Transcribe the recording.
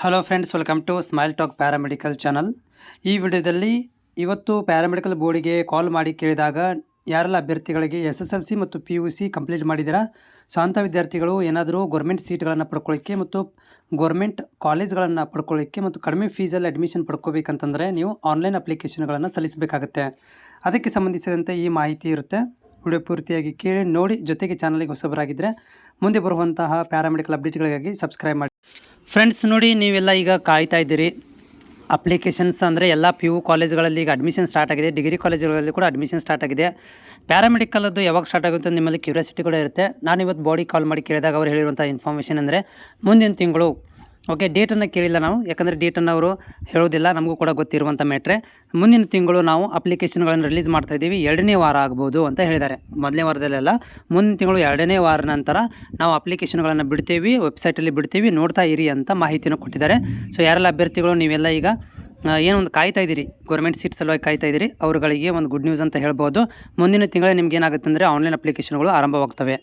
Hello friends, welcome to smile talk paramedical channel. ಈ ವಿಡಿಯೋದಲ್ಲಿ ಇವತ್ತು ಪ್ಯಾರಾಮೆಡಿಕಲ್ ಬೋರ್ಡಿಗೆ ಕಾಲ್ ಮಾಡಿ ಕೇಳಿದಾಗ ಯಾರೆಲ್ಲ ಅಭ್ಯರ್ಥಿಗಳಿಗೆ SSLC ಮತ್ತು PUC ಕಂಪ್ಲೀಟ್ ಮಾಡಿದ್ದೀರಾ, ಸೊ ಅಂಥ ವಿದ್ಯಾರ್ಥಿಗಳು ಏನಾದರೂ ಗೌರ್ಮೆಂಟ್ ಸೀಟ್ಗಳನ್ನು ಪಡ್ಕೊಳ್ಳಿಕ್ಕೆ ಮತ್ತು ಗೌರ್ಮೆಂಟ್ ಕಾಲೇಜ್ಗಳನ್ನು ಪಡ್ಕೊಳ್ಳಿಕ್ಕೆ ಮತ್ತು ಕಡಿಮೆ ಫೀಸಲ್ಲಿ ಅಡ್ಮಿಷನ್ ಪಡ್ಕೋಬೇಕಂತಂದರೆ ನೀವು ಆನ್ಲೈನ್ ಅಪ್ಲಿಕೇಶನ್ಗಳನ್ನು ಸಲ್ಲಿಸಬೇಕಾಗುತ್ತೆ. ಅದಕ್ಕೆ ಸಂಬಂಧಿಸಿದಂತೆ ಈ ಮಾಹಿತಿ ಇರುತ್ತೆ. ವಿಡಿಯೋ ಪೂರ್ತಿಯಾಗಿ ಕೇಳಿ ನೋಡಿ. ಜೊತೆಗೆ ಚಾನಲ್ಗೆ ಹೊಸಬರಾಗಿದ್ದರೆ ಮುಂದೆ ಬರುವಂತಹ ಪ್ಯಾರಾಮೆಡಿಕಲ್ ಅಪ್ಡೇಟ್ಗಳಿಗಾಗಿ ಸಬ್ಸ್ಕ್ರೈಬ್ ಮಾಡಿ. ಫ್ರೆಂಡ್ಸ್ ನೋಡಿ, ನೀವೆಲ್ಲ ಈಗ ಕಾಯ್ತಾ ಇದ್ದೀರಿ ಅಪ್ಲಿಕೇಶನ್ಸ್ ಅಂದರೆ ಎಲ್ಲ PU ಕಾಲೇಜ್ಗಳಲ್ಲಿ ಈಗ ಅಡ್ಮಿಷನ್ ಸ್ಟಾರ್ಟ್ ಆಗಿದೆ. ಡಿಗ್ರಿ ಕಾಲೇಜುಗಳಲ್ಲಿ ಕೂಡ ಅಡ್ಮಿಷನ್ ಸ್ಟಾರ್ಟ್ ಆಗಿದೆ. ಪ್ಯಾರಾಮೆಡಿಕಲ್ದು ಯಾವಾಗ ಸ್ಟಾರ್ಟ್ ಆಗುತ್ತೆ ಅಂತ ನಿಮ್ಮಲ್ಲಿ ಕ್ಯೂರಿಯಾಸಿಟಿ ಕೂಡ ಇರುತ್ತೆ. ನಾನು ಇವತ್ತು ಬಾಡಿ ಕಾಲ್ ಮಾಡಿ ಕೇಳಿದಾಗ ಅವ್ರು ಹೇಳಿರುವಂಥ ಇನ್ಫಾರ್ಮೇಷನ್ ಅಂದರೆ ಮುಂದಿನ ತಿಂಗಳು. ಓಕೆ, ಡೇಟನ್ನು ಕೇಳಿಲ್ಲ ನಾವು, ಯಾಕಂದರೆ ಡೇಟನ್ನು ಅವರು ಹೇಳೋದಿಲ್ಲ, ನಮಗೂ ಕೂಡ ಗೊತ್ತಿರುವಂಥ ಮ್ಯಾಟ್ರೆ. ಮುಂದಿನ ತಿಂಗಳು ನಾವು ಅಪ್ಲಿಕೇಶನ್ಗಳನ್ನು ರಿಲೀಸ್ ಮಾಡ್ತಾಯಿದ್ದೀವಿ, 2ನೇ ವಾರ ಆಗ್ಬೋದು ಅಂತ ಹೇಳಿದ್ದಾರೆ. ಮೊದಲನೇ ವಾರದಲ್ಲೆಲ್ಲ, ಮುಂದಿನ ತಿಂಗಳು 2ನೇ ವಾರ ನಂತರ ನಾವು ಅಪ್ಲಿಕೇಶನ್ಗಳನ್ನು ಬಿಡ್ತೀವಿ, ವೆಬ್ಸೈಟಲ್ಲಿ ಬಿಡ್ತೀವಿ, ನೋಡ್ತಾ ಇರಿ ಅಂತ ಮಾಹಿತಿಯನ್ನು ಕೊಟ್ಟಿದ್ದಾರೆ. ಸೊ ಯಾರೆಲ್ಲ ಅಭ್ಯರ್ಥಿಗಳು ನೀವೆಲ್ಲ ಈಗ ಏನೊಂದು ಕಾಯ್ತಾ ಇದ್ದೀರಿ, ಗೌರ್ಮೆಂಟ್ ಸೀಟ್ ಸಲುವಾಗಿ ಕಾಯ್ತಾ ಇದ್ದೀರಿ, ಅವರುಗಳಿಗೆ ಒಂದು ಗುಡ್ ನ್ಯೂಸ್ ಅಂತ ಹೇಳ್ಬೋದು. ಮುಂದಿನ ತಿಂಗಳೇ ನಿಮ್ಗೆ ಏನಾಗುತ್ತೆ ಅಂದರೆ ಆನ್ಲೈನ್ ಅಪ್ಲಿಕೇಶನ್ಗಳು ಆರಂಭವಾಗ್ತವೆ.